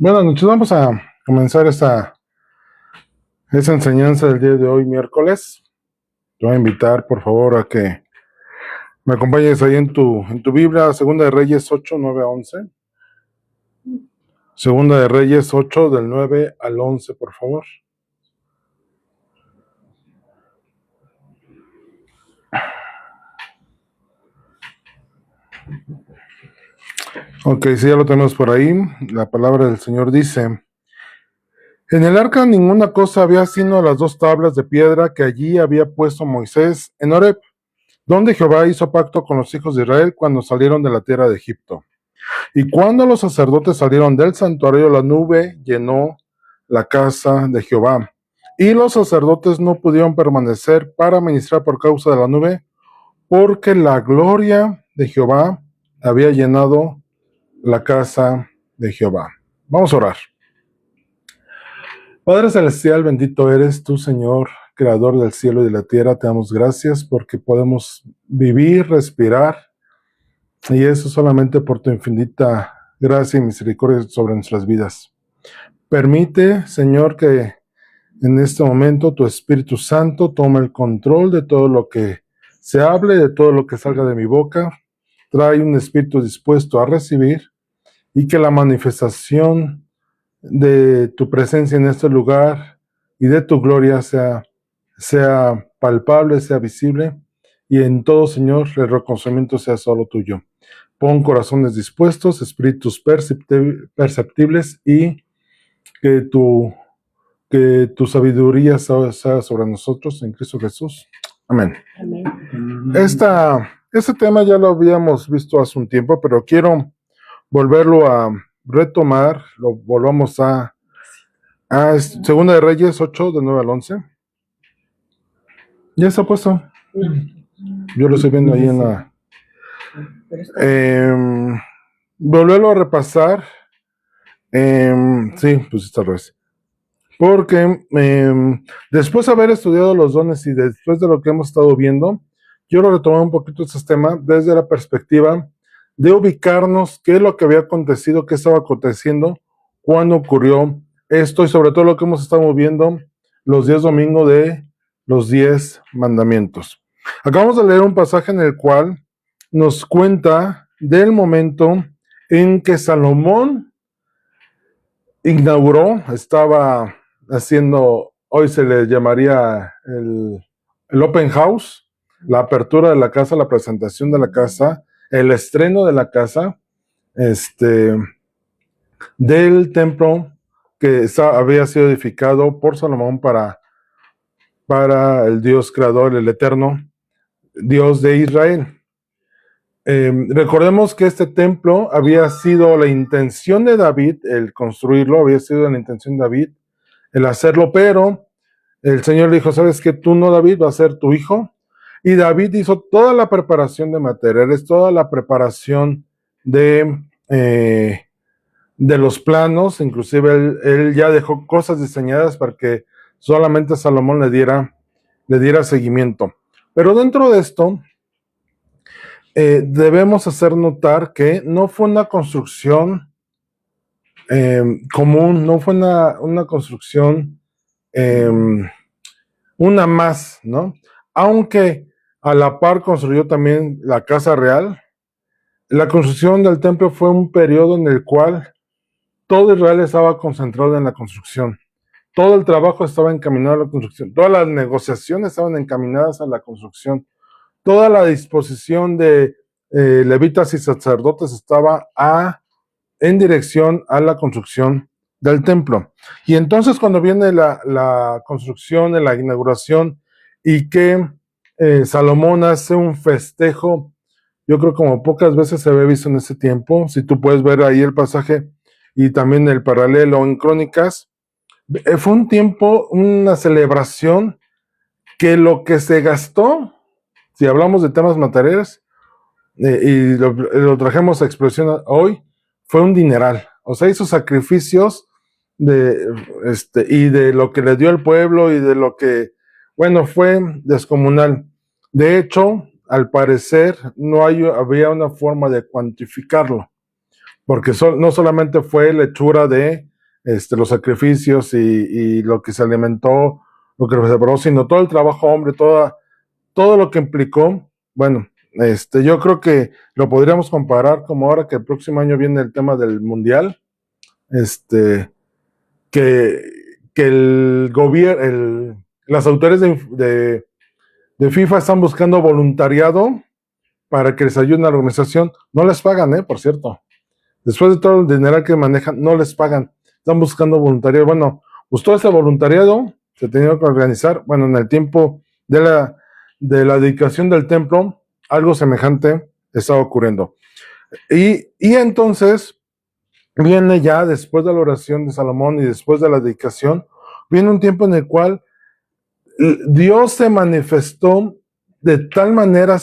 Buenas noches, vamos a comenzar esa enseñanza del día de hoy, miércoles. Te voy a invitar, por favor, a que me acompañes ahí en tu Biblia, Segunda de Reyes 8, 9 a 11. Segunda de Reyes 8, del 9 al 11, por favor. Ok, sí, ya lo tenemos por ahí. La palabra del Señor dice: En el arca ninguna cosa había sino las dos tablas de piedra que allí había puesto Moisés en Horeb, donde Jehová hizo pacto con los hijos de Israel cuando salieron de la tierra de Egipto. Y cuando los sacerdotes salieron del santuario, la nube llenó la casa de Jehová. Y los sacerdotes no pudieron permanecer para ministrar por causa de la nube, porque la gloria de Jehová había llenado la casa de Jehová. Vamos a orar. Padre Celestial, bendito eres tú, Señor, creador del cielo y de la tierra. Te damos gracias porque podemos vivir, respirar, y eso solamente por tu infinita gracia y misericordia sobre nuestras vidas. Permite, Señor, que en este momento tu Espíritu Santo tome el control de todo lo que se hable, de todo lo que salga de mi boca. Trae un espíritu dispuesto a recibir, y que la manifestación de tu presencia en este lugar y de tu gloria sea palpable, sea visible, y en todo, Señor, el reconocimiento sea solo tuyo. Pon corazones dispuestos, espíritus perceptibles, y que tu sabiduría sea sobre nosotros en Cristo Jesús. Amén. Amén. Este tema ya lo habíamos visto hace un tiempo, pero quiero volverlo a retomar. Lo volvamos a Segunda de Reyes 8, de 9 al 11. Ya está puesto. Yo lo estoy viendo ahí en la... volverlo a repasar. Sí, pues está al revés. Porque después de haber estudiado los dones y después de lo que hemos estado viendo, quiero retomar un poquito este tema desde la perspectiva de ubicarnos qué es lo que había acontecido, qué estaba aconteciendo, cuándo ocurrió esto, y sobre todo lo que hemos estado viendo los 10 domingos de los 10 mandamientos. Acabamos de leer un pasaje en el cual nos cuenta del momento en que Salomón inauguró, estaba haciendo, hoy se le llamaría el open house, la apertura de la casa, la presentación de la casa, el estreno de la casa, del templo que había sido edificado por Salomón para el Dios creador, el eterno Dios de Israel. Recordemos que este templo había sido la intención de David, el construirlo, había sido la intención de David el hacerlo, pero el Señor le dijo: ¿sabes qué? Tú no, David, va a ser tu hijo. Y David hizo toda la preparación de materiales, toda la preparación de los planos, inclusive él ya dejó cosas diseñadas para que solamente Salomón le diera seguimiento. Pero dentro de esto, debemos hacer notar que no fue una construcción común, no fue una construcción una más, ¿no? Aunque a la par construyó también la casa real. La construcción del templo fue un periodo en el cual todo Israel estaba concentrado en la construcción. Todo el trabajo estaba encaminado a la construcción. Todas las negociaciones estaban encaminadas a la construcción. Toda la disposición de levitas y sacerdotes estaba en dirección a la construcción del templo. Y entonces, cuando viene la construcción, la inauguración, y que Salomón hace un festejo, yo creo como pocas veces se había visto en ese tiempo. Si tú puedes ver ahí el pasaje y también el paralelo en Crónicas, fue un tiempo, una celebración, que lo que se gastó, si hablamos de temas materiales, y lo trajemos a expresión hoy, fue un dineral. O sea, hizo sacrificios y de lo que le dio al pueblo, y de lo que, bueno, fue descomunal. De hecho, al parecer, no había una forma de cuantificarlo, porque no solamente fue la hechura de los sacrificios y lo que se alimentó, lo que se preparó, sino todo el trabajo, hombre, todo lo que implicó. Bueno, yo creo que lo podríamos comparar como ahora que el próximo año viene el tema del mundial, que, que el gobierno, las autoridades de FIFA están buscando voluntariado para que les ayude a la organización. No les pagan, por cierto. Después de todo el dinero que manejan, no les pagan. Están buscando voluntariado. Bueno, pues todo ese voluntariado se tenía que organizar. Bueno, en el tiempo de la dedicación del templo, algo semejante estaba ocurriendo. Y entonces viene ya después de la oración de Salomón y después de la dedicación, viene un tiempo en el cual Dios se manifestó de tal manera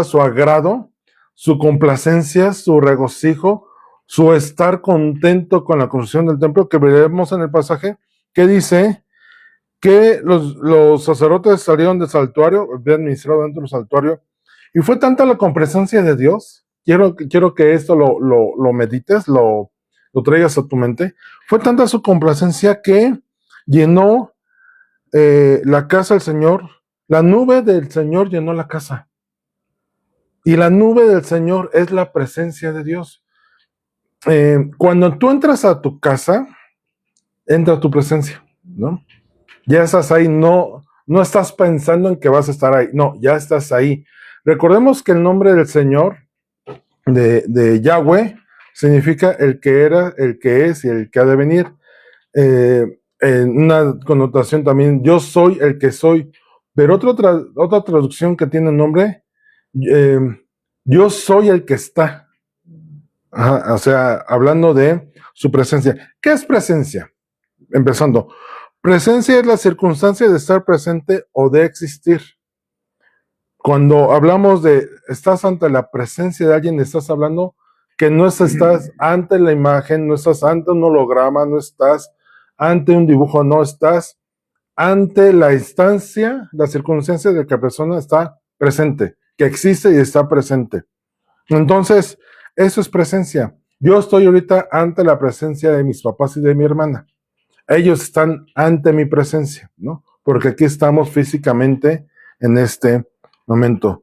su agrado, su complacencia, su regocijo, su estar contento con la construcción del templo, que veremos en el pasaje, que dice que los sacerdotes salieron del santuario, habían administrado dentro del santuario, y fue tanta la complacencia de Dios, quiero que esto lo medites, lo traigas a tu mente, fue tanta su complacencia que llenó la casa del Señor, la nube del Señor llenó la casa. Y la nube del Señor es la presencia de Dios. Cuando tú entras a tu casa, entra tu presencia, ¿no? Ya estás ahí, no estás pensando en que vas a estar ahí, no, ya estás ahí. Recordemos que el nombre del Señor, de Yahweh, significa el que era, el que es y el que ha de venir. En una connotación también, yo soy el que soy, pero otra traducción que tiene el nombre, yo soy el que está. Ajá, o sea, hablando de su presencia. ¿Qué es presencia? Empezando, presencia es la circunstancia de estar presente o de existir. Cuando hablamos de estás ante la presencia de alguien, estás hablando que no estás ante la imagen, no estás ante un holograma, no estás ante un dibujo, no estás ante la instancia, la circunstancia de que la persona está presente, que existe y está presente. Entonces, eso es presencia. Yo estoy ahorita ante la presencia de mis papás y de mi hermana. Ellos están ante mi presencia, ¿no? Porque aquí estamos físicamente en este momento.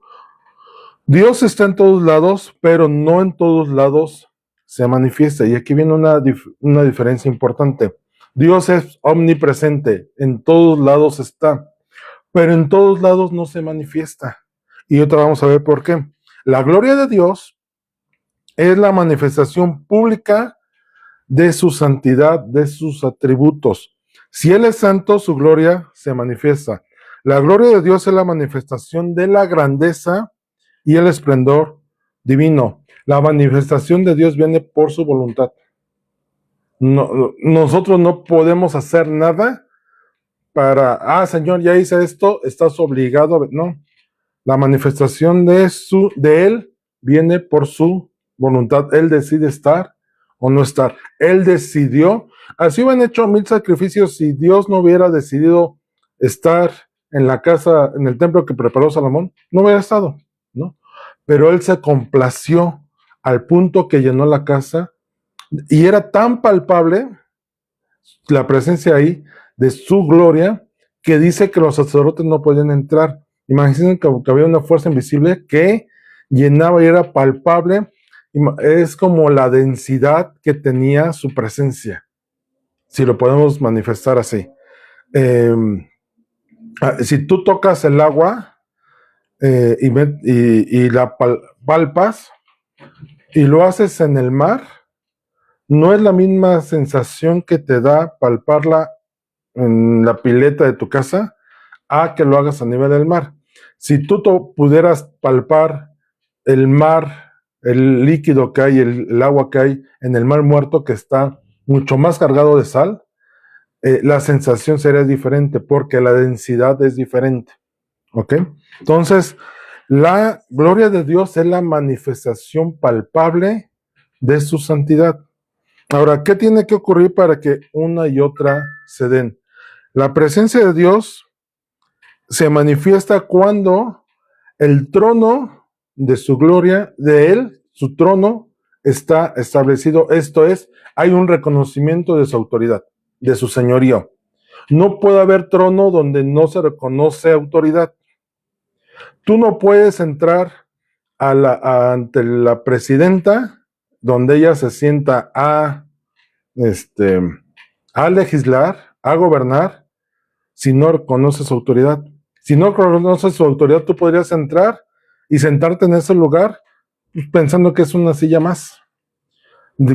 Dios está en todos lados, pero no en todos lados se manifiesta. Y aquí viene una diferencia importante. Dios es omnipresente, en todos lados está, pero en todos lados no se manifiesta. Y ahorita vamos a ver por qué. La gloria de Dios es la manifestación pública de su santidad, de sus atributos. Si Él es santo, su gloria se manifiesta. La gloria de Dios es la manifestación de la grandeza y el esplendor divino. La manifestación de Dios viene por su voluntad. Nosotros no podemos hacer nada para, Señor, ya hice esto, estás obligado. No, la manifestación de Él viene por su voluntad. Él decide estar o no estar. Él decidió. Así hubieran hecho 1000 sacrificios si Dios no hubiera decidido estar en la casa, en el templo que preparó Salomón, no hubiera estado, ¿no? Pero Él se complació al punto que llenó la casa y era tan palpable la presencia ahí de su gloria que dice que los sacerdotes no podían entrar. Imaginen que había una fuerza invisible que llenaba y era palpable. Es como la densidad que tenía su presencia, si lo podemos manifestar así. Si tú tocas el agua y la palpas y lo haces en el mar, no es la misma sensación que te da palparla en la pileta de tu casa a que lo hagas a nivel del mar. Si tú pudieras palpar el mar, el líquido que hay, el agua que hay en el mar muerto, que está mucho más cargado de sal, la sensación sería diferente porque la densidad es diferente. ¿Ok? Entonces, la gloria de Dios es la manifestación palpable de su santidad. Ahora, ¿qué tiene que ocurrir para que una y otra se den? La presencia de Dios se manifiesta cuando el trono de su gloria, de Él, su trono, está establecido. Esto es, hay un reconocimiento de su autoridad, de su señorío. No puede haber trono donde no se reconoce autoridad. Tú no puedes entrar ante la presidenta, donde ella se sienta a legislar, a gobernar, si no reconoces su autoridad. Si no reconoces su autoridad, tú podrías entrar y sentarte en ese lugar pensando que es una silla más.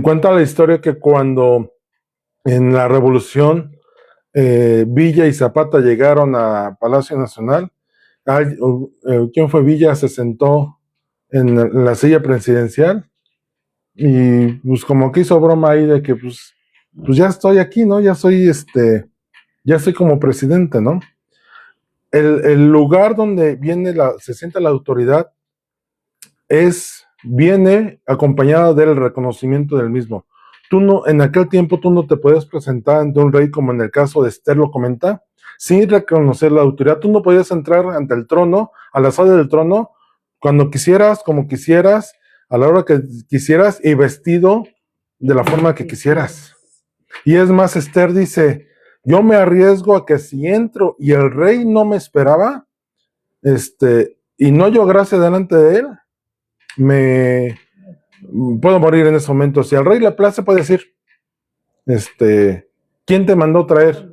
Cuenta la historia que cuando en la Revolución Villa y Zapata llegaron a Palacio Nacional, ¿quién fue Villa? Se sentó en la silla presidencial y pues como que hizo broma ahí de que pues ya estoy aquí, ¿no? Ya soy como presidente, ¿no? El lugar donde se siente la autoridad viene acompañada del reconocimiento del mismo. En aquel tiempo tú no te podías presentar ante un rey, como en el caso de Esther lo comenta, sin reconocer la autoridad. Tú no podías entrar ante el trono, a la sala del trono, cuando quisieras, como quisieras, a la hora que quisieras y vestido de la forma que quisieras. Y es más, Esther dice, yo me arriesgo a que si entro y el rey no me esperaba, y no yo gracia delante de él, puedo morir en ese momento. Si al rey le place, puede decir, ¿quién te mandó traer?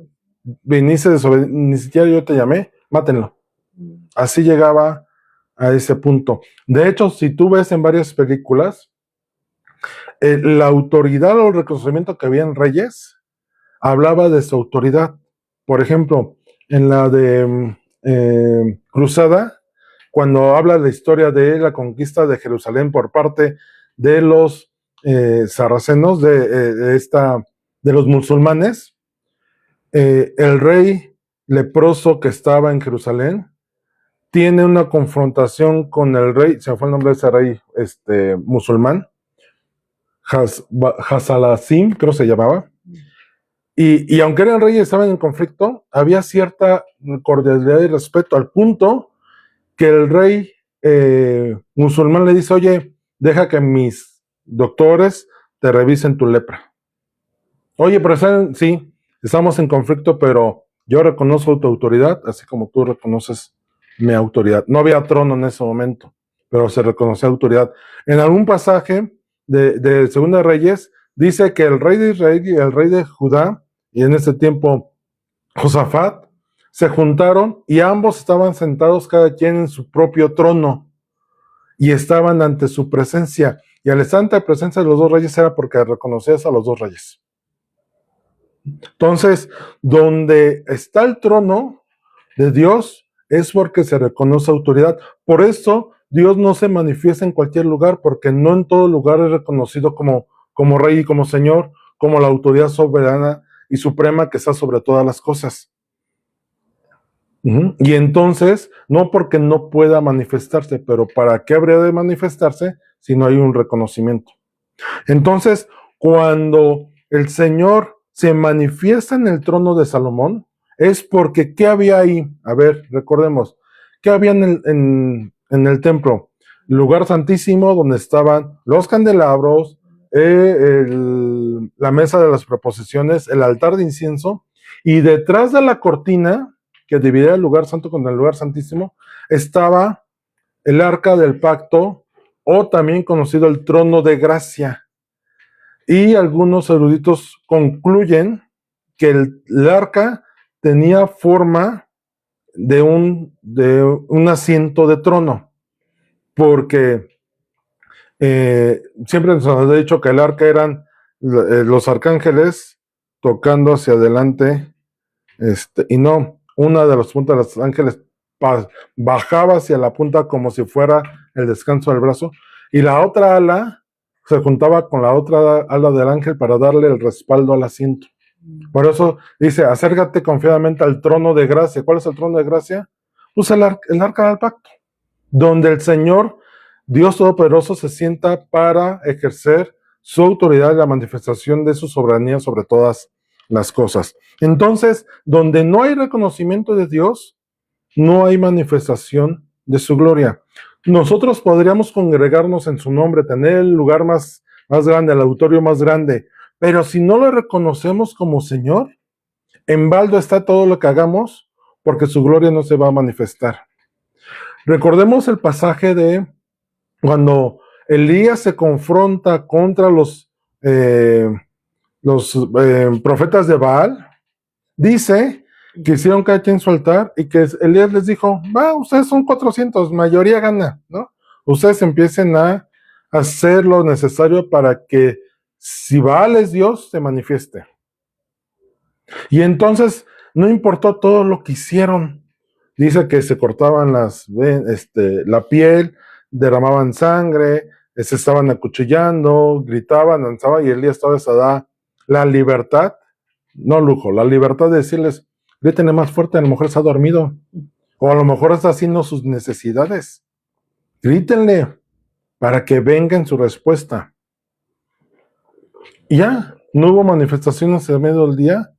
Viniste ni siquiera yo te llamé, mátenlo. Así llegaba a ese punto. De hecho, si tú ves en varias películas, la autoridad o el reconocimiento que había en reyes hablaba de su autoridad. Por ejemplo, en la de Cruzada, cuando habla de la historia de la conquista de Jerusalén por parte de los sarracenos, de los musulmanes, el rey leproso que estaba en Jerusalén tiene una confrontación con el rey, se me fue el nombre de ese rey musulmán, Hasalasim, creo se llamaba, y aunque eran reyes y estaban en conflicto, había cierta cordialidad y respeto, al punto que el rey musulmán le dice, oye, deja que mis doctores te revisen tu lepra. Oye, pero sí, estamos en conflicto, pero yo reconozco tu autoridad, así como tú reconoces mi autoridad. No había trono en ese momento, pero se reconocía autoridad. En algún pasaje de Segunda de Reyes, dice que el rey de Israel y el rey de Judá, y en ese tiempo Josafat, se juntaron y ambos estaban sentados cada quien en su propio trono y estaban ante su presencia. Y al estar ante la presencia de los dos reyes era porque reconocías a los dos reyes. Entonces, donde está el trono de Dios es porque se reconoce autoridad. Por eso Dios no se manifiesta en cualquier lugar, porque no en todo lugar es reconocido como rey y como señor, como la autoridad soberana y suprema que está sobre todas las cosas. Y entonces, no porque no pueda manifestarse, pero ¿para qué habría de manifestarse si no hay un reconocimiento? Entonces, cuando el Señor se manifiesta en el trono de Salomón, es porque ¿qué había ahí? A ver, recordemos, ¿qué había en el templo? El lugar santísimo donde estaban los candelabros, la mesa de las proposiciones, el altar de incienso, y detrás de la cortina que dividía el lugar santo con el lugar santísimo, estaba el arca del pacto, o también conocido el trono de gracia. Y algunos eruditos concluyen que el arca tenía forma de un asiento de trono, porque siempre nos han dicho que el arca eran los arcángeles tocando hacia adelante, y no, una de las puntas de los ángeles bajaba hacia la punta como si fuera el descanso del brazo, y la otra ala se juntaba con la otra ala del ángel para darle el respaldo al asiento. Por eso dice, acércate confiadamente al trono de gracia. ¿Cuál es el trono de gracia? Pues el arca del pacto, donde el Señor, Dios Todopoderoso, se sienta para ejercer su autoridad y la manifestación de su soberanía sobre todas las cosas. Entonces, donde no hay reconocimiento de Dios, no hay manifestación de su gloria. Nosotros podríamos congregarnos en su nombre, tener el lugar más más grande, el auditorio más grande. Pero si no lo reconocemos como Señor, en baldo está todo lo que hagamos, porque su gloria no se va a manifestar. Recordemos el pasaje de cuando Elías se confronta contra los profetas de Baal. Dice que hicieron cada quien su altar y que Elías les dijo, ustedes son 400, mayoría gana, ¿no? Ustedes empiecen a hacer lo necesario para que si Baal es Dios, se manifieste. Y entonces no importó todo lo que hicieron. Dice que se cortaban la piel, derramaban sangre, se estaban acuchillando, gritaban, danzaban, y Elías todavía se da la libertad, no lujo, la libertad de decirles, grítenle más fuerte, a lo mejor está dormido, o a lo mejor está haciendo sus necesidades. Grítenle para que venga en su respuesta. Y ya, no hubo manifestaciones en medio del día.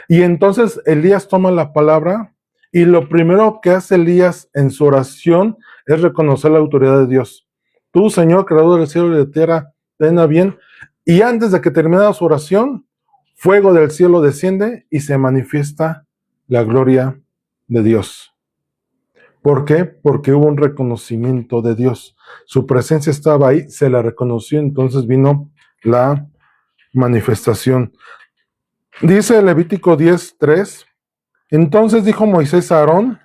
Y entonces Elías toma la palabra y lo primero que hace Elías en su oración es reconocer la autoridad de Dios. Tú, Señor, creador del cielo y de la tierra, ten a bien. Y antes de que terminara su oración, fuego del cielo desciende y se manifiesta la gloria de Dios. ¿Por qué? Porque hubo un reconocimiento de Dios. Su presencia estaba ahí, se la reconoció, entonces vino la manifestación. Dice Levítico 10:3, entonces dijo Moisés a Aarón,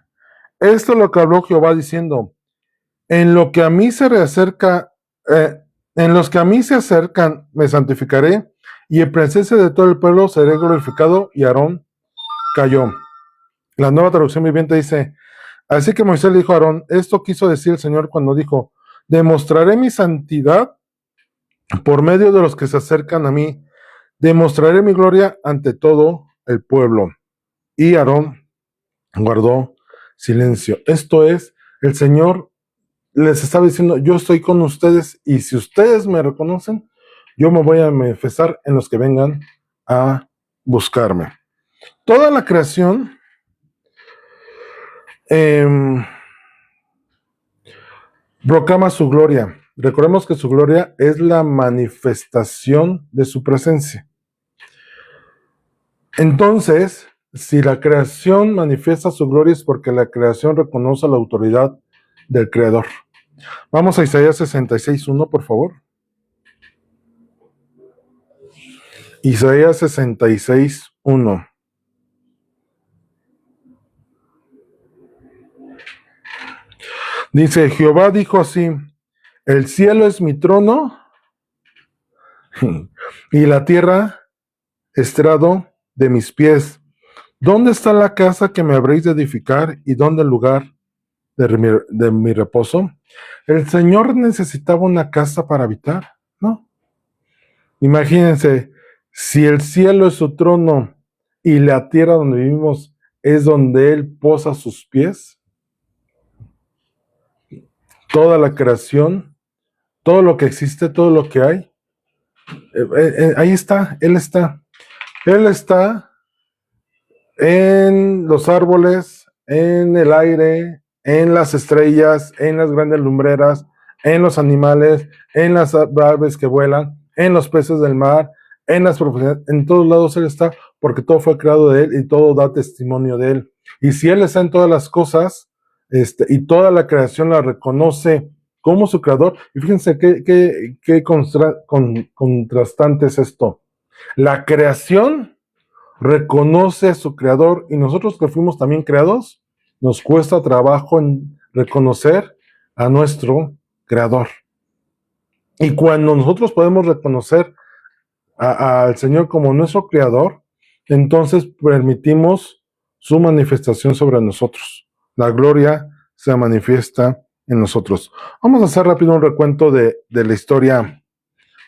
esto es lo que habló Jehová diciendo, en los que a mí se acercan, me santificaré, y en presencia de todo el pueblo seré glorificado, y Aarón cayó. La Nueva Traducción Viviente dice, así que Moisés le dijo a Aarón, esto quiso decir el Señor cuando dijo, demostraré mi santidad por medio de los que se acercan a mí, demostraré mi gloria ante todo el pueblo. Y Aarón guardó silencio. Esto es, el Señor les estaba diciendo, yo estoy con ustedes y si ustedes me reconocen, yo me voy a manifestar en los que vengan a buscarme. Toda la creación proclama su gloria. Recordemos que su gloria es la manifestación de su presencia. Entonces, si la creación manifiesta su gloria es porque la creación reconoce la autoridad del Creador. Vamos a Isaías 66:1, por favor. Isaías 66:1. Dice, Jehová dijo así, el cielo es mi trono y la tierra estrado de mis pies. ¿Dónde está la casa que me habréis de edificar y dónde el lugar de mi reposo? ¿El Señor necesitaba una casa para habitar? No. Imagínense, si el cielo es su trono y la tierra donde vivimos es donde Él posa sus pies, toda la creación, todo lo que existe, todo lo que hay, ahí está, Él está. Él está en los árboles, en el aire, en las estrellas, en las grandes lumbreras, en los animales, en las aves que vuelan, en los peces del mar, en las profundidades, en todos lados Él está, porque todo fue creado de Él y todo da testimonio de Él. Y si Él está en todas las cosas, y toda la creación la reconoce como su creador, y fíjense qué contrastante es esto. La creación reconoce a su creador y nosotros que fuimos también creados, nos cuesta trabajo en reconocer a nuestro creador. Y cuando nosotros podemos reconocer al Señor como nuestro creador, entonces permitimos su manifestación sobre nosotros. La gloria se manifiesta en nosotros. Vamos a hacer rápido un recuento de la historia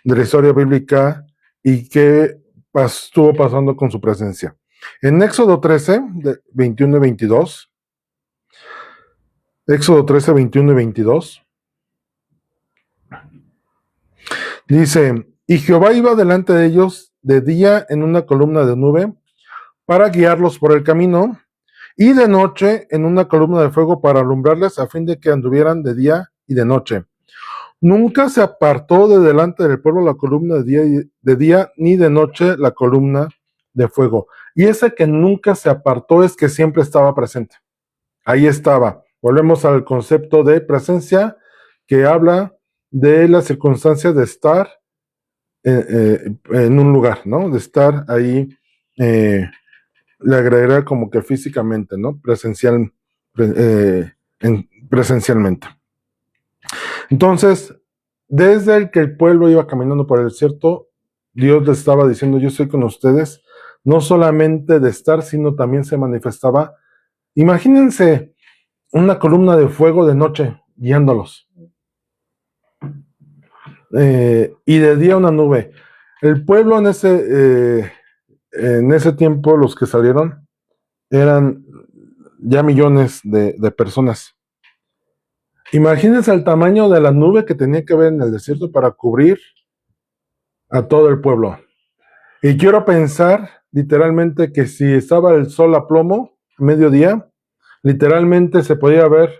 bíblica y qué estuvo pasando con su presencia. En Éxodo 13, 21 y 22, Éxodo 13, 21 y 22, dice, y Jehová iba delante de ellos de día en una columna de nube para guiarlos por el camino, y de noche en una columna de fuego para alumbrarles a fin de que anduvieran de día y de noche. Nunca se apartó de delante del pueblo la columna de día ni de noche la columna de fuego. Y ese que nunca se apartó es que siempre estaba presente. Ahí estaba. Volvemos al concepto de presencia que habla de la circunstancia de estar en un lugar, ¿no? De estar ahí, le agregará como que físicamente, ¿no? Presencialmente. Entonces, desde el que el pueblo iba caminando por el desierto, Dios les estaba diciendo, yo estoy con ustedes, no solamente de estar, sino también se manifestaba. Imagínense una columna de fuego de noche guiándolos. Y de día una nube. El pueblo en ese tiempo, los que salieron, eran ya millones de personas. Imagínense el tamaño de la nube que tenía que haber en el desierto para cubrir a todo el pueblo. Y quiero pensar literalmente que si estaba el sol a plomo, mediodía, literalmente se podía ver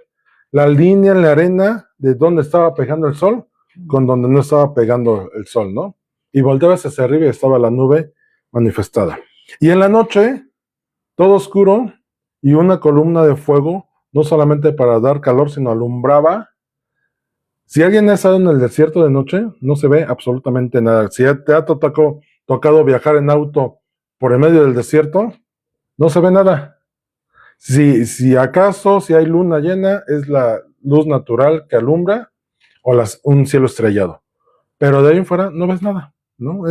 la línea en la arena de donde estaba pegando el sol con donde no estaba pegando el sol, ¿no? Y volteabas hacia arriba y estaba la nube manifestada. Y en la noche, todo oscuro y una columna de fuego, no solamente para dar calor, sino alumbraba. Si alguien ha estado en el desierto de noche, no se ve absolutamente nada. Si te ha tocado viajar en auto por el medio del desierto, no se ve nada. Si acaso, si hay luna llena, es la luz natural que alumbra o un cielo estrellado. Pero de ahí en fuera no ves nada, ¿no?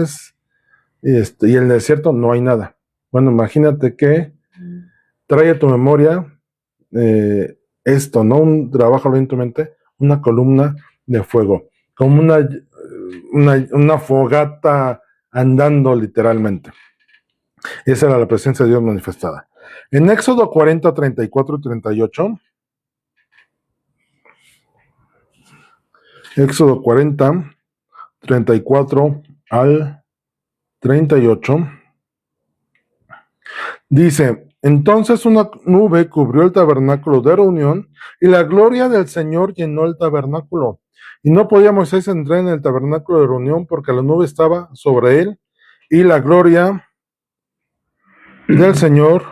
Y en el desierto no hay nada. Bueno, imagínate que trae a tu memoria esto, ¿no? Trabajo bien tu mente, una columna de fuego, como una fogata andando literalmente. Esa era la presencia de Dios manifestada. En Éxodo 40, 34 y 38, Éxodo 40, 34 al 38, dice, entonces una nube cubrió el tabernáculo de reunión y la gloria del Señor llenó el tabernáculo. Y no podía Moisés entrar en el tabernáculo de reunión porque la nube estaba sobre él y la gloria del Señor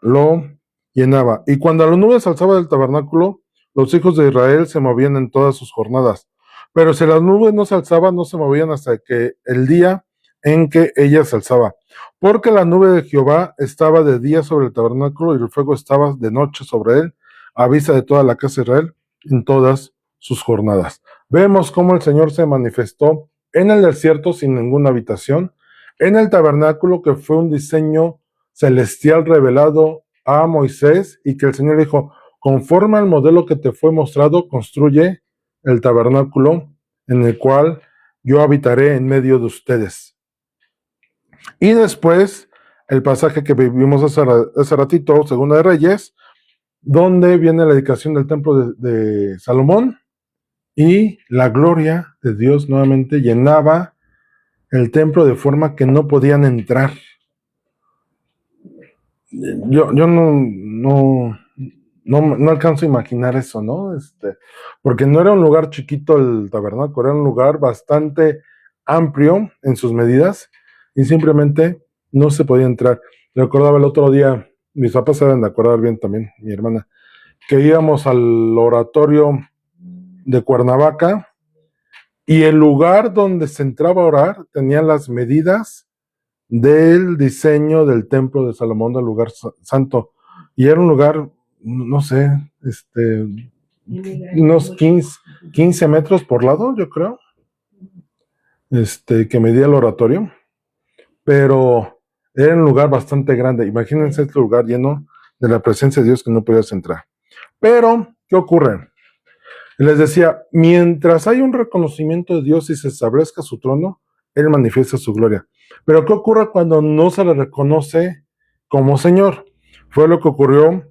lo llenaba. Y cuando la nube se alzaba del tabernáculo, los hijos de Israel se movían en todas sus jornadas. Pero si la nube no se alzaba, no se movían hasta que el día en que ella se alzaba. Porque la nube de Jehová estaba de día sobre el tabernáculo y el fuego estaba de noche sobre él, a vista de toda la casa de Israel en todas sus jornadas. Vemos cómo el Señor se manifestó en el desierto sin ninguna habitación, en el tabernáculo que fue un diseño celestial revelado a Moisés y que el Señor dijo, conforme al modelo que te fue mostrado, construye el tabernáculo en el cual yo habitaré en medio de ustedes. Y después, el pasaje que vivimos hace ratito, Segunda de Reyes, donde viene la dedicación del templo de Salomón y la gloria de Dios nuevamente llenaba el templo de forma que no podían entrar. Yo no alcanzo a imaginar eso, ¿no? Porque no era un lugar chiquito el tabernáculo, era un lugar bastante amplio en sus medidas y simplemente no se podía entrar. Recordaba el otro día, mis papás se deben de acordar bien también, mi hermana, que íbamos al oratorio de Cuernavaca y el lugar donde se entraba a orar tenía las medidas del diseño del templo de Salomón, del lugar santo. Y era un lugar, no sé, unos 15 metros por lado, yo creo, que medía el oratorio. Pero era un lugar bastante grande. Imagínense este lugar lleno de la presencia de Dios que no podías entrar. Pero, ¿qué ocurre? Les decía, mientras hay un reconocimiento de Dios y se establezca su trono, Él manifiesta su gloria. Pero ¿qué ocurre cuando no se le reconoce como Señor? Fue lo que ocurrió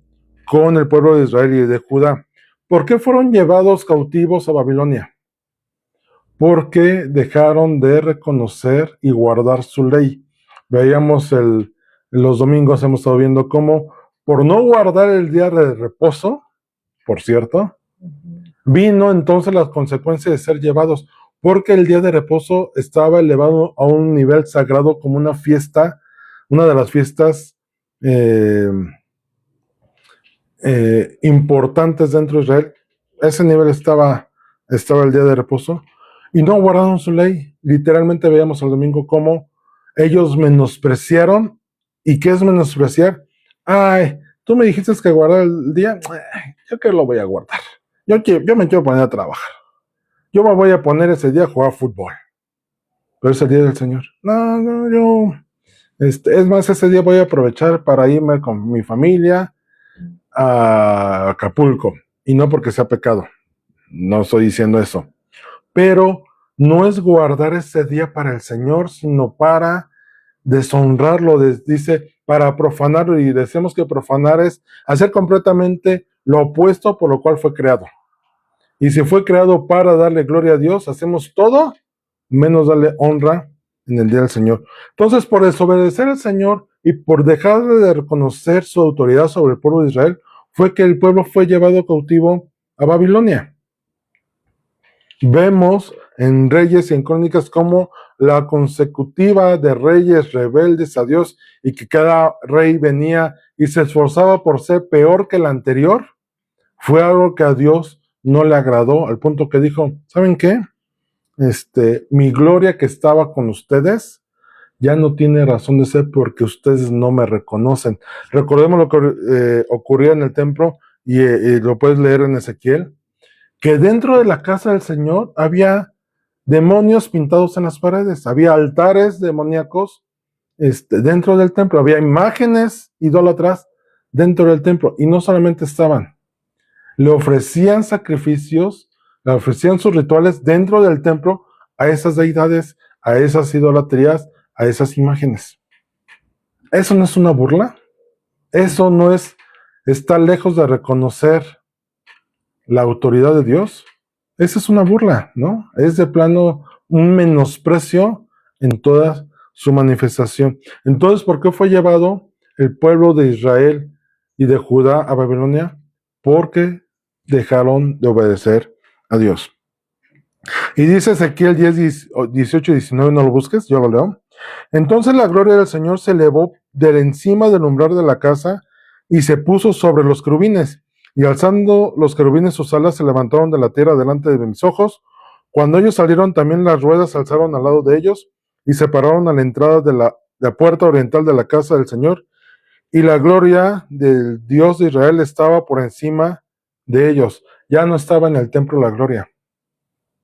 con el pueblo de Israel y de Judá. ¿Por qué fueron llevados cautivos a Babilonia? Porque dejaron de reconocer y guardar su ley. Veíamos los domingos, hemos estado viendo cómo por no guardar el día de reposo, por cierto, Vino entonces las consecuencias de ser llevados, porque el día de reposo estaba elevado a un nivel sagrado como una fiesta, una de las fiestas importantes dentro de Israel. Ese nivel estaba el día de reposo, y no guardaron su ley. Literalmente veíamos el domingo cómo ellos menospreciaron. ¿Y qué es menospreciar? Ay, tú me dijiste que guardar el día, yo que lo voy a guardar. Yo me quiero poner a trabajar. Yo me voy a poner ese día a jugar fútbol. Pero es el día del Señor. No, yo... es más, ese día voy a aprovechar para irme con mi familia a Acapulco. Y no porque sea pecado. No estoy diciendo eso. Pero no es guardar ese día para el Señor, sino para deshonrarlo. Dice, para profanarlo. Y decimos que profanar es hacer completamente lo opuesto por lo cual fue creado. Y si fue creado para darle gloria a Dios, hacemos todo menos darle honra en el día del Señor. Entonces, por desobedecer al Señor y por dejar de reconocer su autoridad sobre el pueblo de Israel, fue que el pueblo fue llevado cautivo a Babilonia. Vemos en Reyes y en Crónicas cómo la consecutiva de reyes rebeldes a Dios, y que cada rey venía y se esforzaba por ser peor que el anterior, fue algo que a Dios no le agradó, al punto que dijo, ¿saben qué? Mi gloria que estaba con ustedes ya no tiene razón de ser porque ustedes no me reconocen. Recordemos lo que ocurría en el templo, y lo puedes leer en Ezequiel, que dentro de la casa del Señor había demonios pintados en las paredes, había altares demoníacos dentro del templo, había imágenes idólatras dentro del templo, y no solamente estaban, le ofrecían sacrificios, le ofrecían sus rituales dentro del templo a esas deidades, a esas idolatrías, a esas imágenes. ¿Eso no es una burla? ¿Eso no está lejos de reconocer la autoridad de Dios? Esa es una burla, ¿no? Es de plano un menosprecio en toda su manifestación. Entonces, ¿por qué fue llevado el pueblo de Israel y de Judá a Babilonia? Porque dejaron de obedecer a Dios. Y dice Ezequiel 10, 18 y 19, no lo busques, yo lo leo. Entonces la gloria del Señor se elevó de encima del umbral de la casa y se puso sobre los querubines. Y alzando los querubines sus alas, se levantaron de la tierra delante de mis ojos. Cuando ellos salieron, también las ruedas se alzaron al lado de ellos y se pararon a la entrada de la puerta oriental de la casa del Señor. Y la gloria del Dios de Israel estaba por encima de ellos. Ya no estaba en el templo la gloria.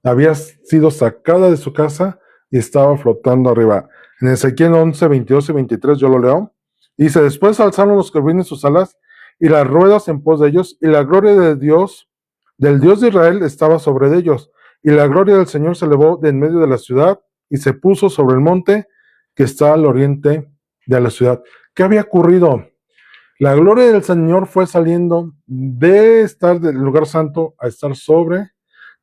Había sido sacada de su casa y estaba flotando arriba. En Ezequiel 11, 22 y 23 yo lo leo. Dice, después alzaron los querubines sus alas y las ruedas en pos de ellos, y la gloria de Dios, del Dios de Israel, estaba sobre ellos. Y la gloria del Señor se elevó de en medio de la ciudad y se puso sobre el monte que está al oriente de la ciudad. ¿Qué había ocurrido? La gloria del Señor fue saliendo de estar del lugar santo a estar sobre,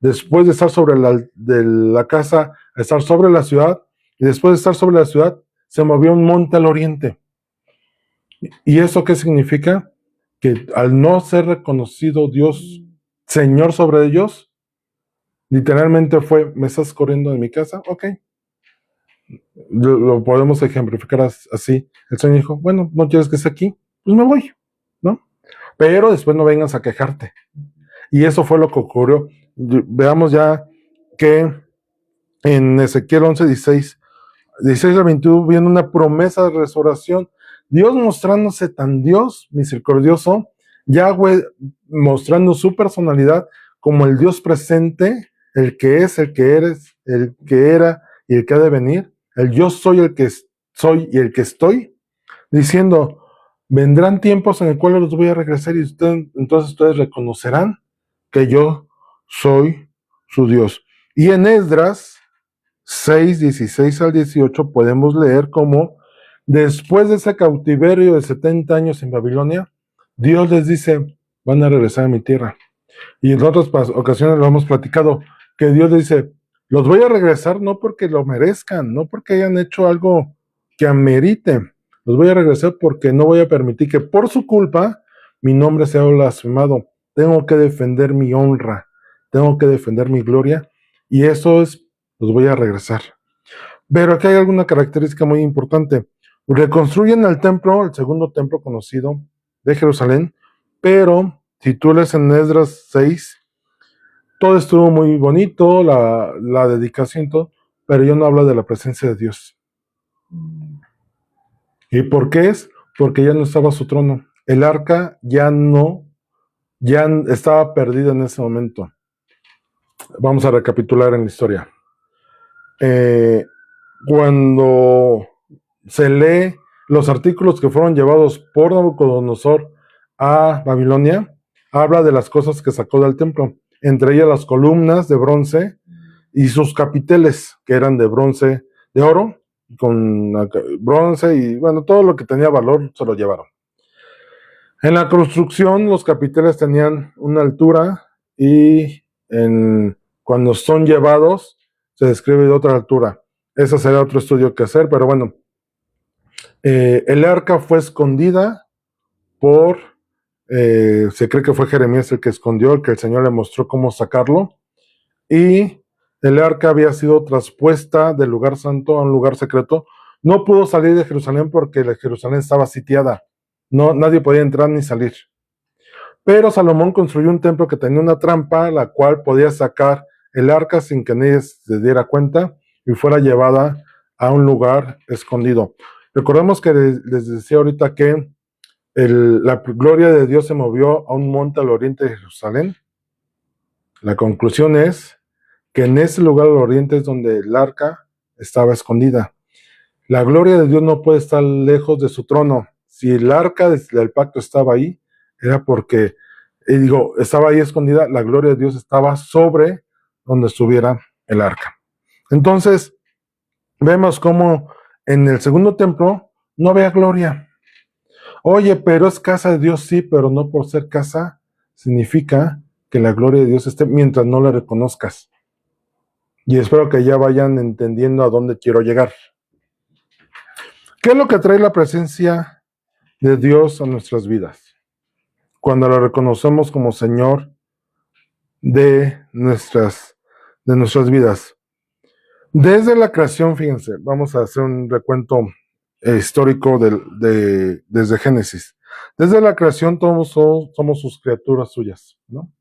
después de estar sobre la casa, a estar sobre la ciudad, y después de estar sobre la ciudad, se movió un monte al oriente. ¿Y eso qué significa? Que al no ser reconocido Dios, Señor sobre ellos, literalmente fue, ¿me estás corriendo de mi casa? Ok. Lo podemos ejemplificar así. El Señor dijo, bueno, ¿no quieres que esté aquí? Pues me voy, ¿no? Pero después no vengas a quejarte. Y eso fue lo que ocurrió. Veamos ya que en Ezequiel 11, 16 al 21 viene una promesa de restauración. Dios mostrándose tan Dios misericordioso, Yahweh mostrando su personalidad como el Dios presente, el que es, el que eres, el que era y el que ha de venir, el yo soy el que soy y el que estoy, diciendo, vendrán tiempos en el cual los voy a regresar y entonces ustedes reconocerán que yo soy su Dios. Y en Esdras 6, 16 al 18 podemos leer cómo después de ese cautiverio de 70 años en Babilonia, Dios les dice, van a regresar a mi tierra. Y en otras ocasiones lo hemos platicado, que Dios les dice, los voy a regresar no porque lo merezcan, no porque hayan hecho algo que amerite, los voy a regresar porque no voy a permitir que por su culpa mi nombre sea blasfemado. Tengo que defender mi honra, tengo que defender mi gloria, y eso es, los voy a regresar. Pero aquí hay alguna característica muy importante. Reconstruyen el templo, el segundo templo conocido de Jerusalén, pero si tú lees en Esdras 6, todo estuvo muy bonito, la dedicación y todo, pero yo no hablo de la presencia de Dios. ¿Y por qué es? Porque ya no estaba su trono. El arca ya estaba perdida en ese momento. Vamos a recapitular en la historia. Cuando se lee los artículos que fueron llevados por Nabucodonosor a Babilonia, habla de las cosas que sacó del templo, entre ellas las columnas de bronce y sus capiteles, que eran de bronce, de oro, con bronce y bueno, todo lo que tenía valor se lo llevaron. En la construcción, los capiteles tenían una altura y cuando son llevados, se describe de otra altura. Ese será otro estudio que hacer, pero bueno. El arca fue escondida se cree que fue Jeremías el que escondió, el que el Señor le mostró cómo sacarlo, y el arca había sido traspuesta del lugar santo a un lugar secreto. No pudo salir de Jerusalén porque Jerusalén estaba sitiada. No, nadie podía entrar ni salir. Pero Salomón construyó un templo que tenía una trampa, la cual podía sacar el arca sin que nadie se diera cuenta y fuera llevada a un lugar escondido. Recordemos que les decía ahorita que la gloria de Dios se movió a un monte al oriente de Jerusalén. La conclusión es que en ese lugar al oriente es donde el arca estaba escondida. La gloria de Dios no puede estar lejos de su trono. Si el arca del pacto estaba ahí, era porque, estaba ahí escondida, la gloria de Dios estaba sobre donde estuviera el arca. Entonces, vemos cómo en el segundo templo no había gloria. Oye, pero es casa de Dios, sí, pero no por ser casa significa que la gloria de Dios esté mientras no la reconozcas. Y espero que ya vayan entendiendo a dónde quiero llegar. ¿Qué es lo que trae la presencia de Dios a nuestras vidas? Cuando lo reconocemos como Señor de nuestras vidas. Desde la creación, fíjense, vamos a hacer un recuento histórico desde Génesis. Desde la creación todos somos sus criaturas suyas, ¿no?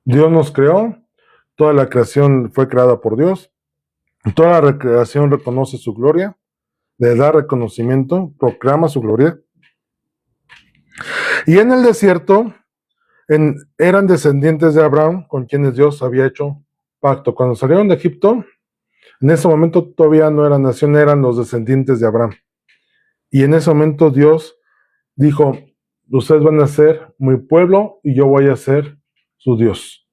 Dios nos creó, toda la creación fue creada por Dios, toda la creación reconoce su gloria, le da reconocimiento, proclama su gloria. Y en el desierto eran descendientes de Abraham con quienes Dios había hecho pacto. Cuando salieron de Egipto, en ese momento todavía no eran nación, eran los descendientes de Abraham. Y en ese momento Dios dijo, ustedes van a ser mi pueblo y yo voy a ser su Dios.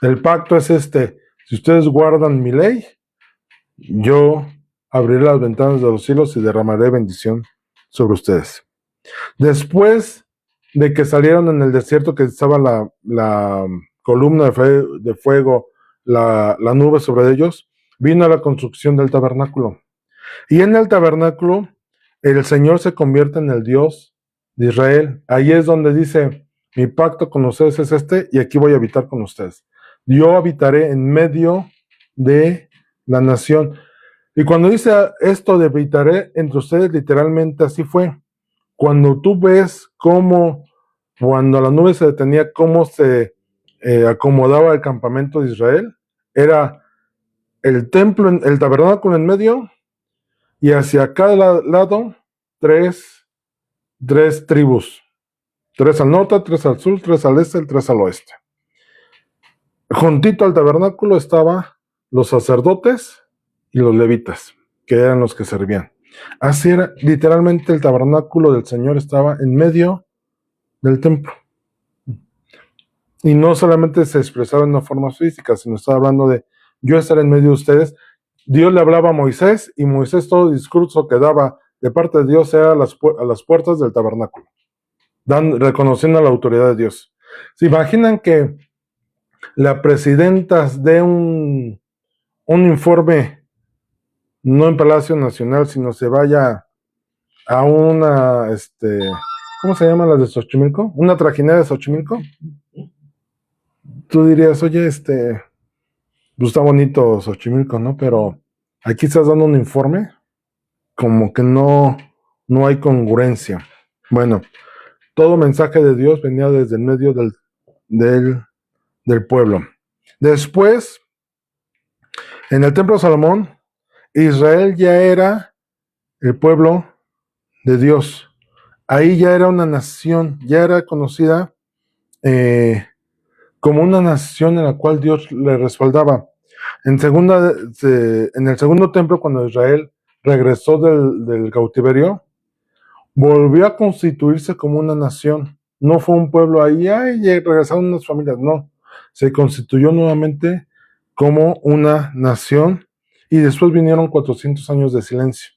El pacto es si ustedes guardan mi ley, yo abriré las ventanas de los cielos y derramaré bendición sobre ustedes. Después de que salieron en el desierto, que estaba la columna de fuego, la nube sobre ellos, vino la construcción del tabernáculo. Y en el tabernáculo, el Señor se convierte en el Dios de Israel. Ahí es donde dice, mi pacto con ustedes es y aquí voy a habitar con ustedes. Yo habitaré en medio de la nación. Y cuando dice esto de habitaré entre ustedes, literalmente así fue. Cuando tú ves cómo, cuando la nube se detenía, cómo se acomodaba el campamento de Israel, era el templo, el tabernáculo en medio, y hacia cada lado, tres tribus. 3 al norte, 3 al sur, 3 al este, 3 al oeste. Juntito al tabernáculo estaban los sacerdotes y los levitas, que eran los que servían. Así era, literalmente el tabernáculo del Señor estaba en medio del templo. Y no solamente se expresaba en una forma física, sino estaba hablando de yo estaré en medio de ustedes. Dios le hablaba a Moisés, y Moisés todo el discurso que daba de parte de Dios era a las puertas del tabernáculo, reconociendo la autoridad de Dios. ¿Se imaginan que la presidenta dé un informe, no en Palacio Nacional, sino se vaya a una, ¿cómo se llaman las de Xochimilco? ¿Una trajinera de Xochimilco? tú dirías, oye, pues está bonito Xochimilco, ¿no? Pero aquí estás dando un informe como que no hay congruencia. Bueno, todo mensaje de Dios venía desde el medio del, del pueblo. Después, en el templo de Salomón, Israel ya era el pueblo de Dios. Ahí ya era una nación, ya era conocida como una nación en la cual Dios le respaldaba. En el segundo templo, cuando Israel regresó del cautiverio, volvió a constituirse como una nación. No fue un pueblo ahí, ay, regresaron unas familias, no. Se constituyó nuevamente como una nación y después vinieron 400 años de silencio.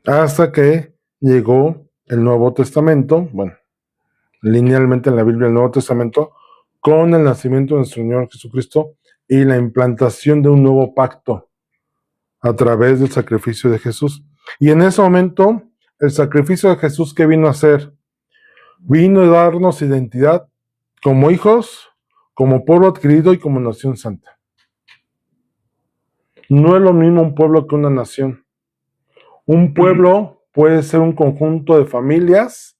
Hasta que llegó el Nuevo Testamento, bueno, linealmente en la Biblia el Nuevo Testamento, con el nacimiento de nuestro Señor Jesucristo y la implantación de un nuevo pacto a través del sacrificio de Jesús. Y en ese momento, el sacrificio de Jesús, ¿qué vino a hacer? Vino a darnos identidad como hijos, como pueblo adquirido y como nación santa. No es lo mismo un pueblo que una nación. Un pueblo puede ser un conjunto de familias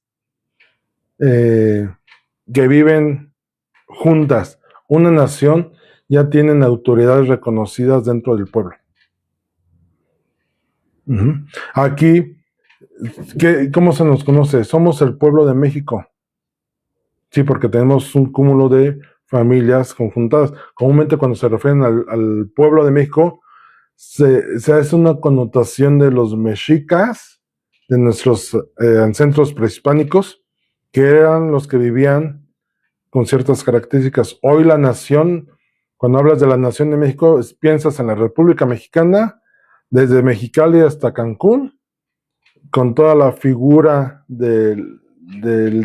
que viven juntas. Una nación ya tienen autoridades reconocidas dentro del pueblo. Aquí, ¿cómo se nos conoce? Somos el pueblo de México. Sí, porque tenemos un cúmulo de familias conjuntadas. Comúnmente cuando se refieren al pueblo de México, se hace una connotación de los mexicas, de nuestros ancestros prehispánicos, que eran los que vivían con ciertas características. Hoy la nación, cuando hablas de la nación de México, piensas en la República Mexicana, desde Mexicali hasta Cancún, con toda la figura del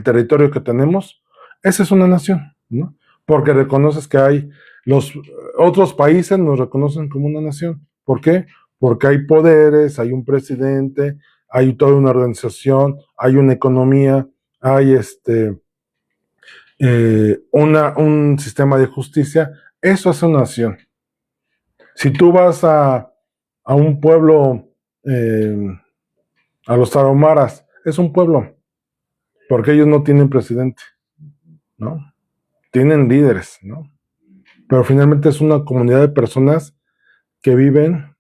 territorio que tenemos. Esa es una nación, ¿no? Porque reconoces que hay los otros países nos reconocen como una nación. ¿Por qué? Porque hay poderes, hay un presidente, hay toda una organización, hay una economía, hay un sistema de justicia. Eso es una nación. Si tú vas a un pueblo, a los tarahumaras, es un pueblo, porque ellos no tienen presidente, ¿no? Tienen líderes, ¿no? Pero finalmente es una comunidad de personas que viven.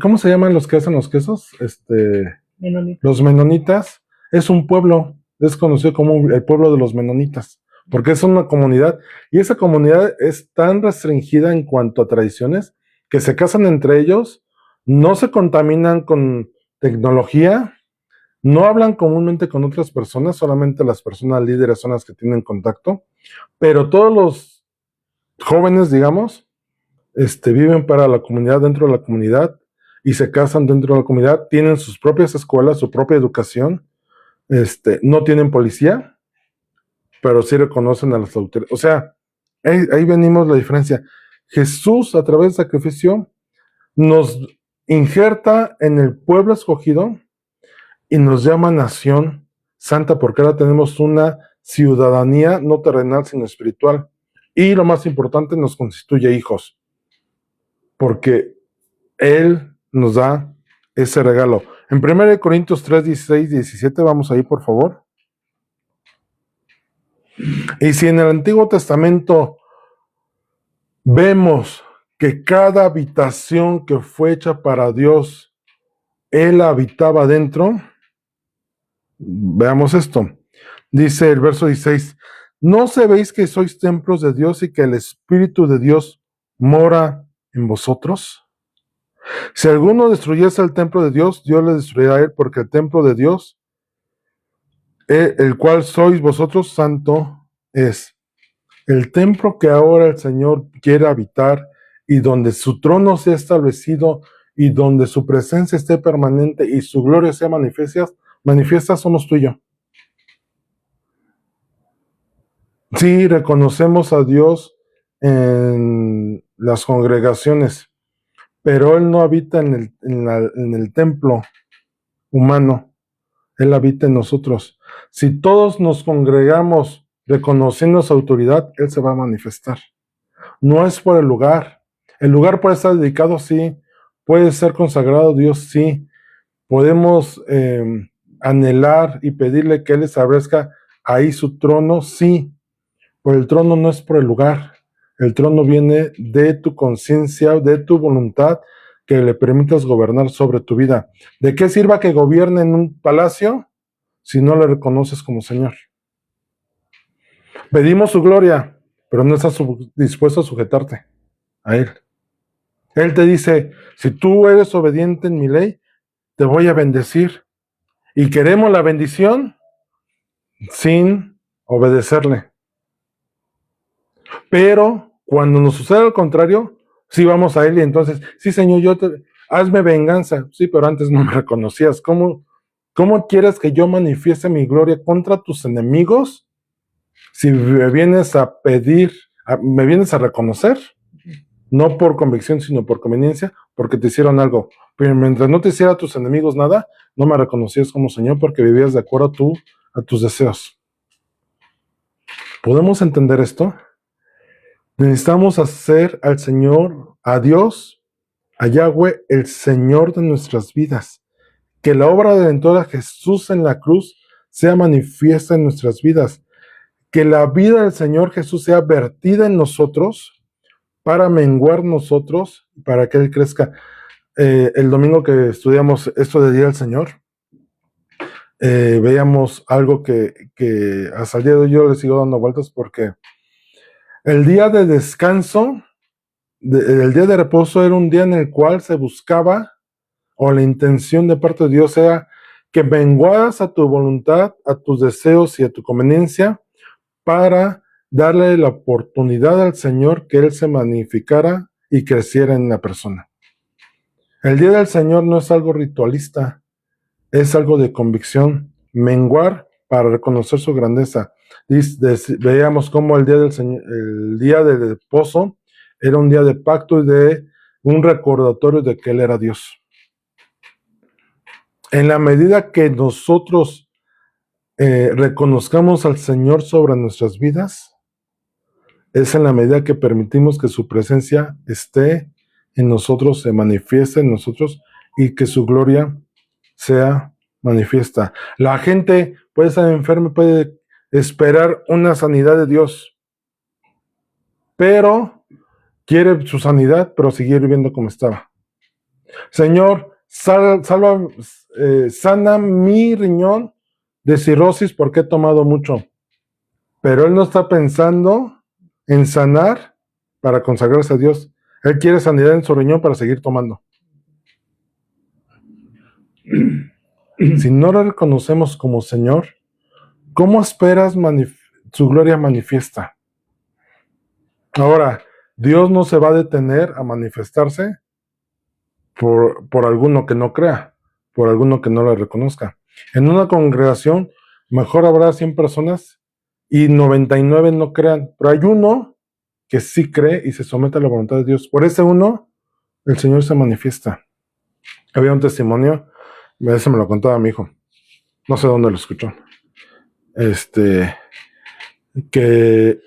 ¿Cómo se llaman los que hacen los quesos? Menonita. Los menonitas. Es un pueblo, es conocido como el pueblo de los menonitas, porque es una comunidad, y esa comunidad es tan restringida en cuanto a tradiciones, que se casan entre ellos, no se contaminan con tecnología, no hablan comúnmente con otras personas, solamente las personas líderes son las que tienen contacto, pero todos los jóvenes, digamos, viven para la comunidad, dentro de la comunidad, y se casan dentro de la comunidad, tienen sus propias escuelas, su propia educación, no tienen policía, pero sí reconocen a las autoridades. O sea, ahí venimos la diferencia. Jesús, a través del sacrificio, nos injerta en el pueblo escogido y nos llama nación santa, porque ahora tenemos una ciudadanía no terrenal, sino espiritual. Y lo más importante, nos constituye hijos, porque Él nos da ese regalo. En 1 Corintios 3, 16, 17, vamos ahí, por favor. Y si en el Antiguo Testamento vemos que cada habitación que fue hecha para Dios, Él habitaba dentro, veamos esto. Dice el verso 16, ¿no sabéis que sois templos de Dios y que el Espíritu de Dios mora en vosotros? Si alguno destruyese el templo de Dios, Dios le destruirá a él, porque el templo de Dios, el cual sois vosotros, santo es. El templo que ahora el Señor quiere habitar y donde su trono sea establecido y donde su presencia esté permanente y su gloria sea manifiesta, somos tú y yo. Sí, reconocemos a Dios en las congregaciones, pero Él no habita en el templo humano, Él habita en nosotros. Si todos nos congregamos reconociendo su autoridad, Él se va a manifestar. No es por el lugar. El lugar puede estar dedicado, sí. Puede ser consagrado a Dios, sí. Podemos anhelar y pedirle que Él establezca ahí su trono, sí. Pero el trono no es por el lugar. El trono viene de tu conciencia, de tu voluntad, que le permitas gobernar sobre tu vida. ¿De qué sirva que gobierne en un palacio si no le reconoces como Señor? Pedimos su gloria, pero no estás dispuesto a sujetarte a Él. Él te dice, si tú eres obediente en mi ley, te voy a bendecir. Y queremos la bendición sin obedecerle. Pero cuando nos sucede al contrario, sí vamos a Él y entonces, sí Señor, hazme venganza. Sí, pero antes no me reconocías. ¿Cómo quieres que yo manifieste mi gloria contra tus enemigos si me vienes a pedir, me vienes a reconocer? No por convicción, sino por conveniencia, porque te hicieron algo. Pero mientras no te hiciera a tus enemigos nada, no me reconocías como Señor porque vivías de acuerdo a tus deseos. ¿Podemos entender esto? Necesitamos hacer al Señor, a Dios, a Yahweh, el Señor de nuestras vidas. Que la obra redentora de Jesús en la cruz sea manifiesta en nuestras vidas. Que la vida del Señor Jesús sea vertida en nosotros para menguar nosotros, para que Él crezca. El domingo que estudiamos esto de Día del Señor, veíamos algo que hasta el día de hoy yo le sigo dando vueltas porque el día de descanso, el día de reposo era un día en el cual se buscaba, o la intención de parte de Dios era que menguaras a tu voluntad, a tus deseos y a tu conveniencia para darle la oportunidad al Señor que Él se magnificara y creciera en la persona. El día del Señor no es algo ritualista, es algo de convicción, menguar para reconocer su grandeza. Veíamos cómo el día del Señor, el día del reposo era un día de pacto y de un recordatorio de que Él era Dios. En la medida que nosotros reconozcamos al Señor sobre nuestras vidas, es en la medida que permitimos que su presencia esté en nosotros, se manifieste en nosotros y que su gloria sea manifiesta. La gente puede estar enferma, puede esperar una sanidad de Dios, pero quiere su sanidad, pero seguir viviendo como estaba. Señor, sana mi riñón de cirrosis porque he tomado mucho. Pero Él no está pensando en sanar para consagrarse a Dios. Él quiere sanidad en su riñón para seguir tomando. Si no lo reconocemos como Señor, ¿cómo esperas su gloria manifiesta? Ahora, Dios no se va a detener a manifestarse por alguno que no crea, por alguno que no lo reconozca. En una congregación, mejor habrá 100 personas y 99 no crean, pero hay uno que sí cree y se somete a la voluntad de Dios. Por ese uno, el Señor se manifiesta. Había un testimonio, ese me lo contaba mi hijo, no sé dónde lo escuchó, que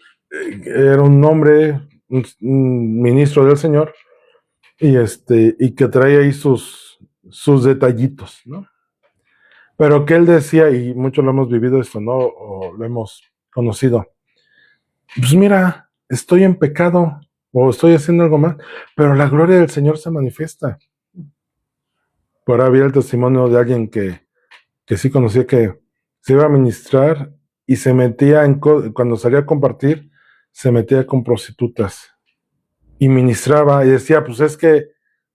era un hombre, un ministro del Señor, y que traía ahí sus detallitos, ¿no? Pero que él decía, y muchos lo hemos vivido esto, ¿no? O lo hemos conocido. Pues mira, estoy en pecado, o estoy haciendo algo mal, pero la gloria del Señor se manifiesta. Por ahí había el testimonio de alguien que sí conocía que se iba a ministrar y se metía cuando salía a compartir, se metía con prostitutas y ministraba y decía, pues es que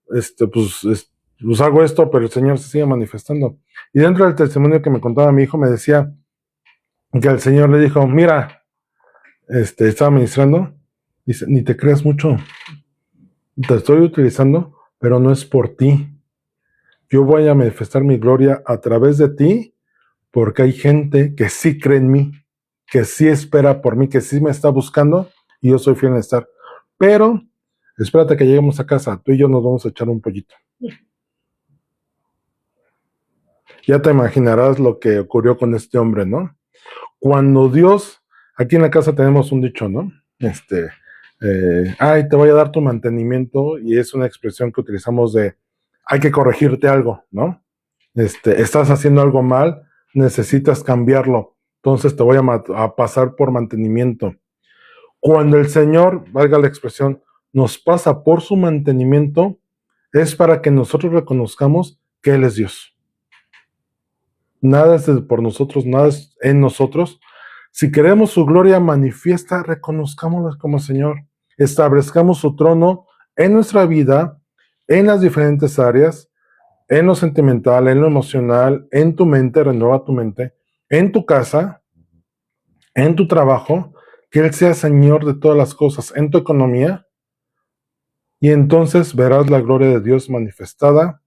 pues hago esto, pero el Señor se sigue manifestando. Y dentro del testimonio que me contaba mi hijo me decía que el Señor le dijo, mira, estaba ministrando, dice, ni te creas mucho, te estoy utilizando, pero no es por ti. Yo voy a manifestar mi gloria a través de ti, porque hay gente que sí cree en mí, que sí espera por mí, que sí me está buscando, y yo soy fiel en estar. Pero, espérate que lleguemos a casa, tú y yo nos vamos a echar un pollito. Ya te imaginarás lo que ocurrió con este hombre, ¿no? Cuando Dios aquí en la casa tenemos un dicho, ¿no? Ay, te voy a dar tu mantenimiento, y es una expresión que utilizamos de, hay que corregirte algo, ¿no? Estás haciendo algo mal, necesitas cambiarlo, entonces te voy a pasar por mantenimiento. Cuando el Señor, valga la expresión, nos pasa por su mantenimiento, es para que nosotros reconozcamos que Él es Dios. Nada es por nosotros, nada es en nosotros. Si queremos su gloria manifiesta, reconozcámoslo como Señor. Establezcamos su trono en nuestra vida, en las diferentes áreas, en lo sentimental, en lo emocional, en tu mente, renueva tu mente, en tu casa, en tu trabajo, que Él sea Señor de todas las cosas, en tu economía, y entonces verás la gloria de Dios manifestada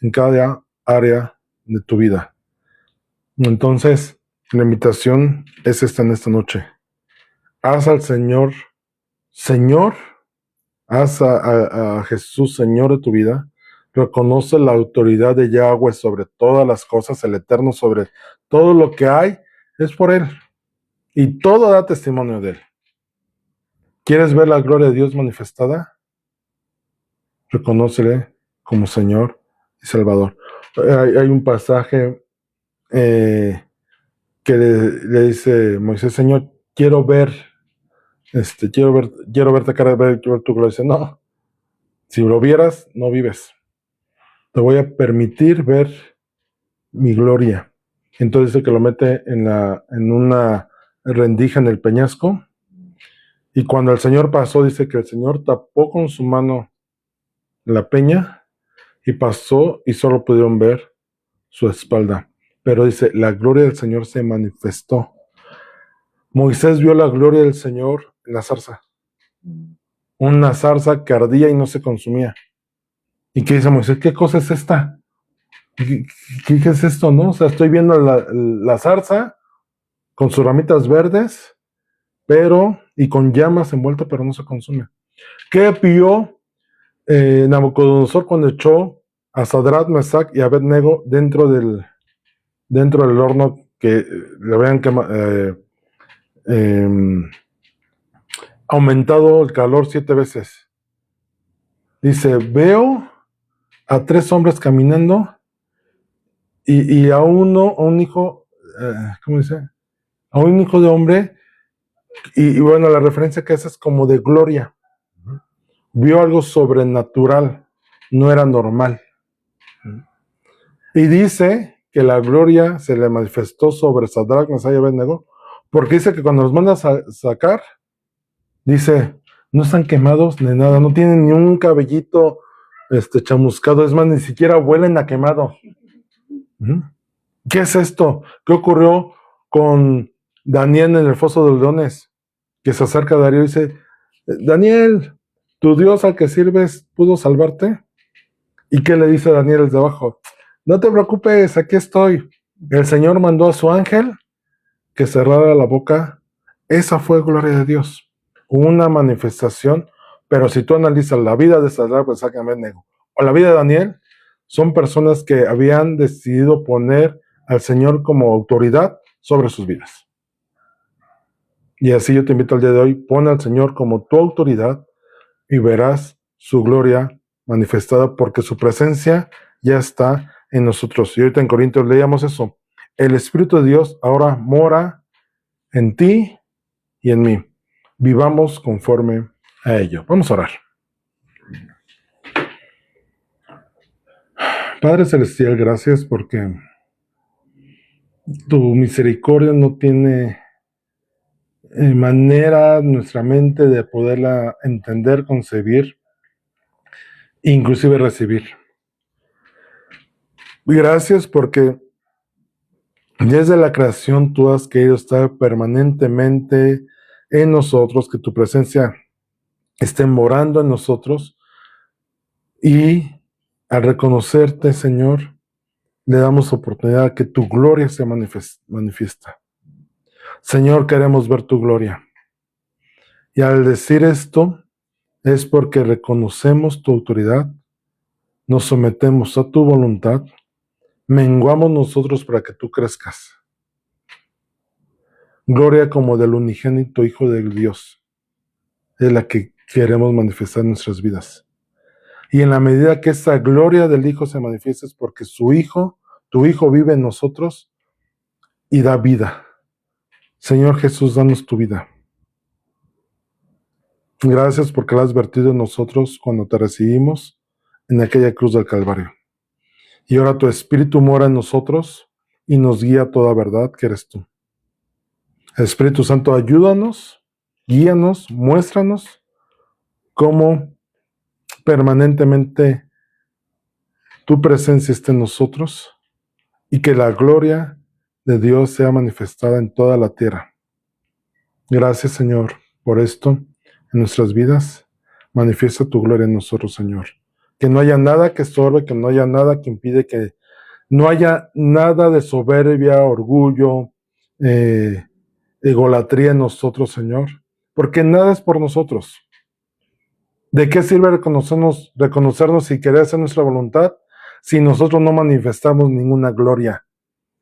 en cada área de tu vida. Entonces, la invitación es esta en esta noche. Haz al Señor, Señor, haz a Jesús Señor de tu vida. Reconoce la autoridad de Yahweh sobre todas las cosas, el Eterno sobre todo lo que hay, es por Él. Y todo da testimonio de Él. ¿Quieres ver la gloria de Dios manifestada? Reconócele como Señor y Salvador. Hay un pasaje que le dice Moisés, Señor, quiero verte cara, ver tu gloria. Dice, no, si lo vieras, no vives. Te voy a permitir ver mi gloria. Entonces dice que lo mete en una rendija en el peñasco. Y cuando el Señor pasó, dice que el Señor tapó con su mano la peña y pasó y solo pudieron ver su espalda. Pero dice, la gloria del Señor se manifestó. Moisés vio la gloria del Señor en la zarza. Una zarza que ardía y no se consumía. ¿Y qué dice Moisés? ¿Qué cosa es esta? ¿Qué es esto, no? O sea, estoy viendo la zarza con sus ramitas verdes, y con llamas envuelta, pero no se consume. ¿Qué vio Nabucodonosor cuando echó a Sadrach, Mesach y Abednego dentro del horno que le habían aumentado el calor 7 veces? Dice, veo a 3 hombres caminando y a un hijo, ¿cómo dice? A un hijo de hombre, y bueno, la referencia que hace es como de gloria. Vio algo sobrenatural, no era normal. Y dice que la gloria se le manifestó sobre Sadrach, Mesach y Abednego, porque dice que cuando los manda a sacar, dice, no están quemados ni nada, no tienen ni un cabellito chamuscado, es más, ni siquiera huelen a quemado. ¿Qué es esto? ¿Qué ocurrió con Daniel en el foso de los leones? Que se acerca a Darío y dice, Daniel, ¿tu Dios al que sirves pudo salvarte? ¿Y qué le dice Daniel desde abajo? No te preocupes, aquí estoy. El Señor mandó a su ángel que cerrara la boca. Esa fue gloria de Dios. Una manifestación, pero si tú analizas la vida de Sadrach, Mesach y Abednego, o la vida de Daniel, son personas que habían decidido poner al Señor como autoridad sobre sus vidas. Y así yo te invito al día de hoy, pon al Señor como tu autoridad y verás su gloria manifestada, porque su presencia ya está en nosotros. Y ahorita en Corintios leíamos eso. El Espíritu de Dios ahora mora en ti y en mí. Vivamos conforme a ello. Vamos a orar. Padre Celestial, gracias porque tu misericordia no tiene manera nuestra mente de poderla entender, concebir, inclusive recibir. Y gracias porque desde la creación tú has querido estar permanentemente en nosotros, que tu presencia esté morando en nosotros, y al reconocerte, Señor, le damos oportunidad a que tu gloria se manifiesta. Señor, queremos ver tu gloria. Y al decir esto, es porque reconocemos tu autoridad, nos sometemos a tu voluntad, menguamos nosotros para que tú crezcas. gloria como del unigénito Hijo de Dios, es la que queremos manifestar en nuestras vidas. Y en la medida que esa gloria del Hijo se manifieste es porque su Hijo, tu Hijo vive en nosotros y da vida. Señor Jesús, danos tu vida. Gracias porque la has vertido en nosotros cuando te recibimos en aquella cruz del Calvario. Y ahora tu Espíritu mora en nosotros y nos guía a toda verdad que eres tú. Espíritu Santo, ayúdanos, guíanos, muéstranos cómo permanentemente tu presencia esté en nosotros y que la gloria de Dios sea manifestada en toda la tierra. Gracias, Señor, por esto en nuestras vidas. Manifiesta tu gloria en nosotros, Señor. Que no haya nada que estorbe, que no haya nada que impide, que no haya nada de soberbia, orgullo, egolatría en nosotros, Señor. Porque nada es por nosotros. ¿De qué sirve reconocernos y querer hacer nuestra voluntad si nosotros no manifestamos ninguna gloria?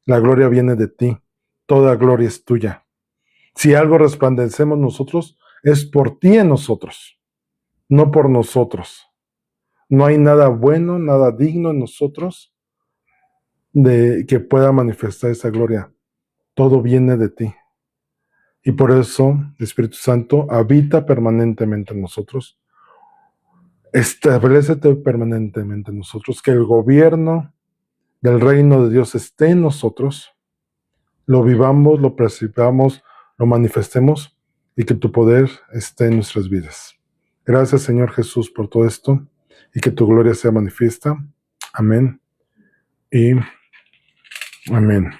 La gloria viene de ti. Toda gloria es tuya. Si algo resplandecemos nosotros, es por ti en nosotros, no por nosotros. No hay nada bueno, nada digno en nosotros de que pueda manifestar esa gloria. Todo viene de ti. Y por eso, Espíritu Santo, habita permanentemente en nosotros. Establécete permanentemente en nosotros. Que el gobierno del reino de Dios esté en nosotros. Lo vivamos, lo percibamos, lo manifestemos y que tu poder esté en nuestras vidas. Gracias, Señor Jesús, por todo esto y que tu gloria sea manifiesta. Amén y amén.